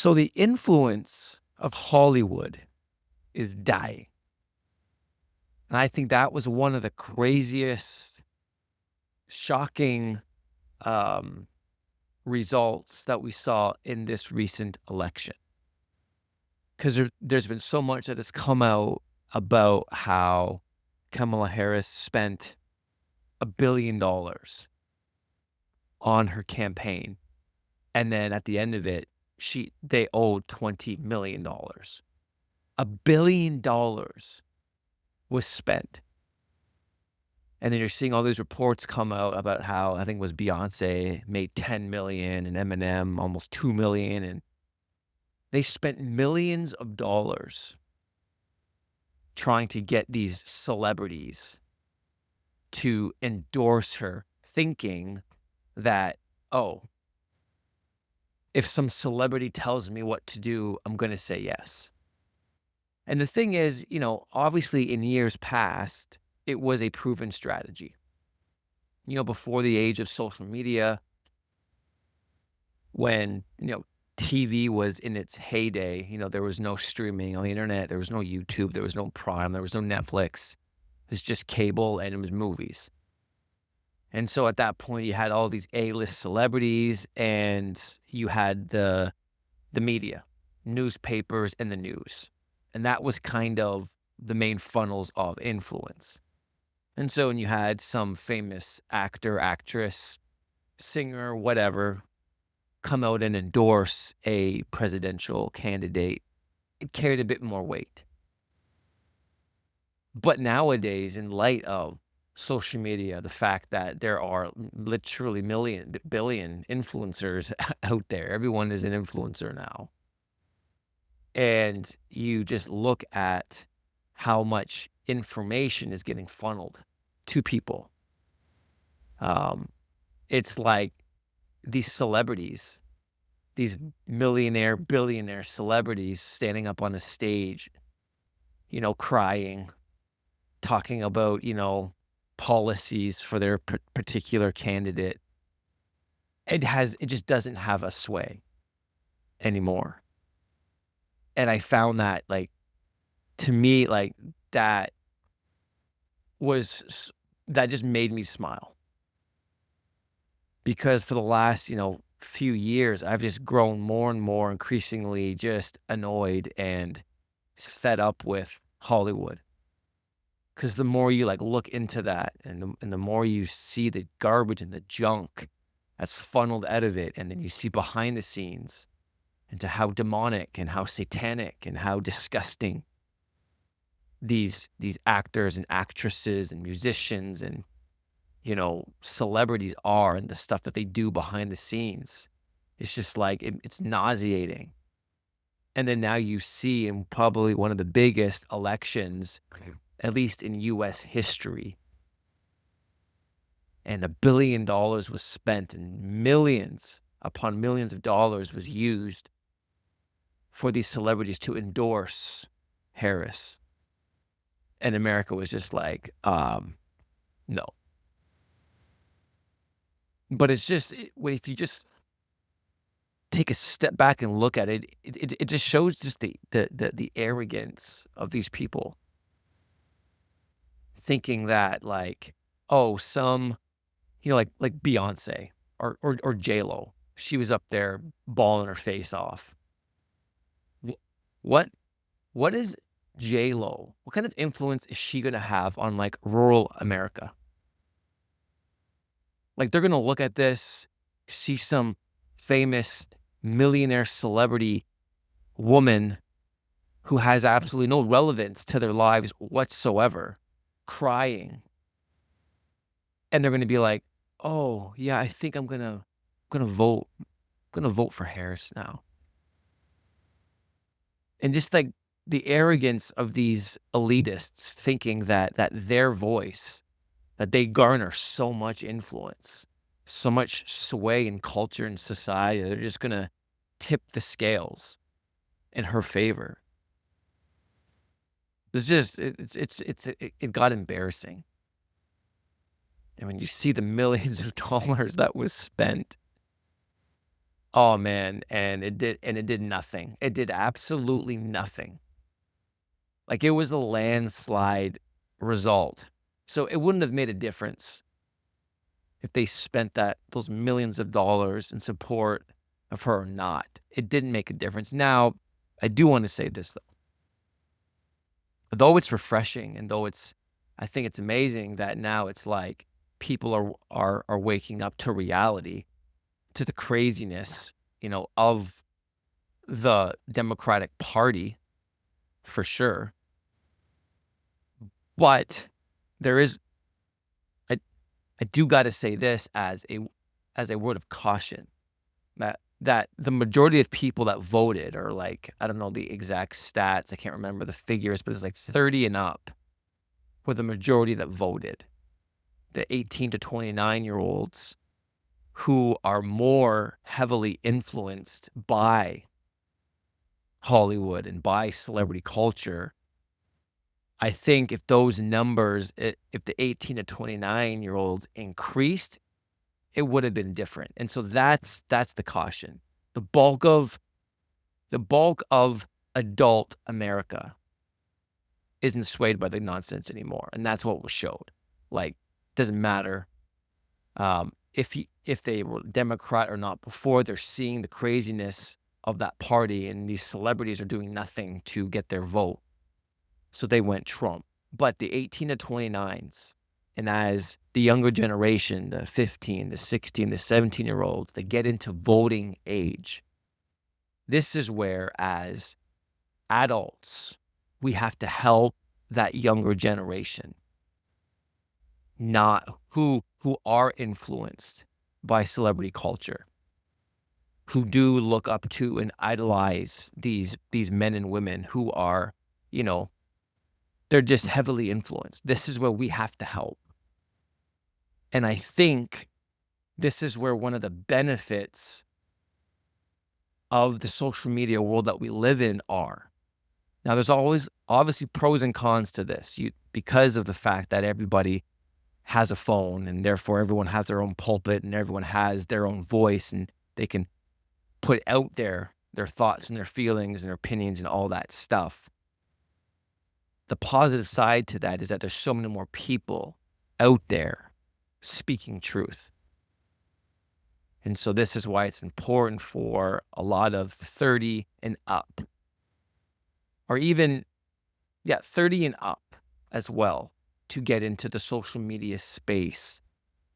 So the influence of Hollywood is dying. And I think that was one of the craziest, shocking um, results that we saw in this recent election. Because there's been so much that has come out about how Kamala Harris spent $1 billion on her campaign. And then at the end of it, they owed $20 million. $1 billion was spent. And then you're seeing all these reports come out about how I think it was Beyonce made 10 million and Eminem almost 2 million, and they spent millions of dollars trying to get these celebrities to endorse her, thinking that, oh, if some celebrity tells me what to do, I'm going to say yes. And the thing is, obviously in years past, it was a proven strategy. Before the age of social media, when, TV was in its heyday, there was no streaming on the internet, there was no YouTube, there was no Prime, there was no Netflix. It was just cable and it was movies. And so at that point, you had all these A-list celebrities and you had the media, newspapers, and the news. And that was kind of the main funnels of influence. And so when you had some famous actor, actress, singer, whatever, come out and endorse a presidential candidate, it carried a bit more weight. But nowadays, in light of social media, the fact that there are literally billion influencers out there, everyone is an influencer now. And you just look at how much information is getting funneled to people. It's like these celebrities, these millionaire, billionaire celebrities standing up on a stage, crying, talking about, policies for their particular candidate. It just doesn't have a sway anymore. And I found that, like, to me, like, that just made me smile. Because for the last, few years, I've just grown more and more increasingly just annoyed and fed up with Hollywood. Because the more you, like, look into that and the more you see the garbage and the junk that's funneled out of it, and then you see behind the scenes into how demonic and how satanic and how disgusting these actors and actresses and musicians and, celebrities are, and the stuff that they do behind the scenes. It's just like, it's nauseating. And then now you see in probably one of the biggest elections, at least in US history, and $1 billion was spent and millions upon millions of dollars was used for these celebrities to endorse Harris. And America was just like, no. But it's just, if you just take a step back and look at it, it just shows just the arrogance of these people. Thinking that, like, oh, some, like Beyonce or J-Lo, she was up there bawling her face off. What is J-Lo? What kind of influence is she gonna have on, like, rural America? Like, they're gonna look at this, see some famous millionaire celebrity woman who has absolutely no relevance to their lives whatsoever, crying. And they're gonna be like, "Oh, yeah, I think I'm gonna vote for Harris now." And just, like, the arrogance of these elitists thinking that their voice, that they garner so much influence, so much sway in culture and society, they're just gonna tip the scales in her favor. It's just it got embarrassing. And when you see the millions of dollars that was spent Oh, man, and it did nothing. It did absolutely nothing. Like, it was a landslide result. So, it wouldn't have made a difference if they spent those millions of dollars in support of her or not. It didn't make a difference. Now, I do wanna say this, though. Though it's refreshing and though I think it's amazing that now it's like people are waking up to reality, to the craziness, of the Democratic Party for sure. But there is I I do gotta say this as a word of caution, that the majority of people that voted are like, I don't know the exact stats, I can't remember the figures, but it's like 30 and up were the majority that voted. The 18 to 29-year-olds who are more heavily influenced by Hollywood and by celebrity culture. I think if those numbers, if the 18 to 29-year-olds increased, it would have been different. And so that's the caution. The bulk of the bulk of adult America isn't swayed by the nonsense anymore, and that's what was showed. Like, doesn't matter, if they were Democrat or not before, they're seeing the craziness of that party, and these celebrities are doing nothing to get their vote. So they went Trump. But the 18 to 29s, and as the younger generation, the 15, the 16, the 17-year-olds, they get into voting age, this is where, as adults, we have to help that younger generation, not who are influenced by celebrity culture, who do look up to and idolize these men and women who are, you know, they're just heavily influenced. This is where we have to help. And I think this is where one of the benefits of the social media world that we live in are. Now, there's always obviously pros and cons to this. Because of the fact that everybody has a phone and therefore everyone has their own pulpit and everyone has their own voice and they can put out their thoughts and their feelings and their opinions and all that stuff. The positive side to that is that there's so many more people out there speaking truth. And so this is why it's important for a lot of 30 and up, or even, yeah, 30 and up as well, to get into the social media space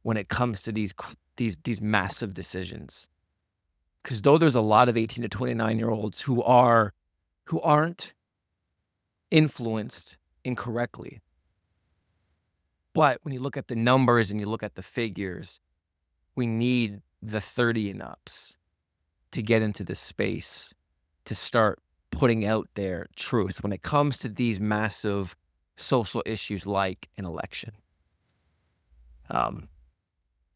when it comes to these massive decisions. Because though there's a lot of 18 to 29-year-olds who aren't influenced incorrectly, but when you look at the numbers and you look at the figures, we need the 30 and ups to get into this space, to start putting out their truth when it comes to these massive social issues like an election.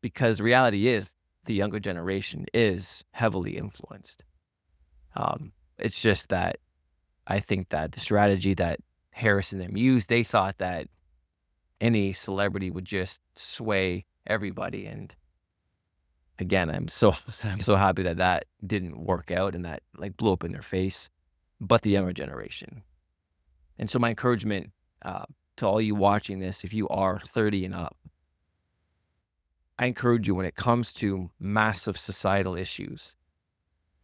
Because reality is the younger generation is heavily influenced. It's just that I think that the strategy that Harris and them used, they thought that any celebrity would just sway everybody. And again, I'm so happy that that didn't work out and that like blew up in their face, but the younger generation. And so my encouragement to all you watching this, if you are 30 and up, I encourage you when it comes to massive societal issues,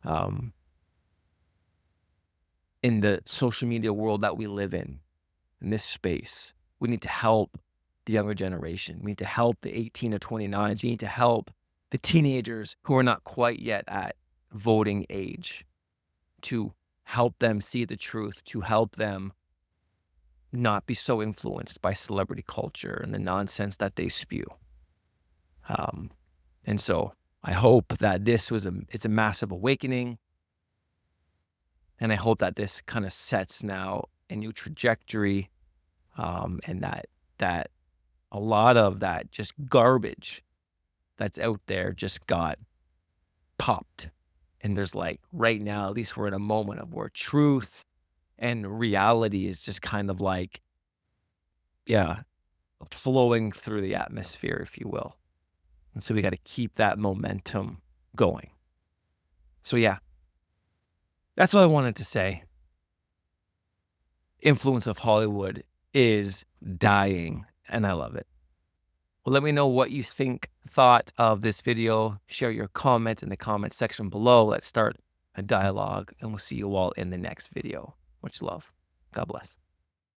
um, in the social media world that we live in this space, we need to help the younger generation. We need to help the 18 to 29s. You need to help the teenagers who are not quite yet at voting age, to help them see the truth, to help them not be so influenced by celebrity culture and the nonsense that they spew. Um, and so I hope that it's a massive awakening. And I hope that this kind of sets now a new trajectory, and that a lot of that just garbage that's out there just got popped. And there's like right now, at least we're in a moment of where truth and reality is just kind of like, yeah, flowing through the atmosphere, if you will. And so we got to keep that momentum going. So yeah, that's what I wanted to say. Influence of Hollywood is dying, and I love it. Well, let me know what you thought of this video. Share your comment in the comment section below. Let's start a dialogue, and we'll see you all in the next video. Much love. God bless.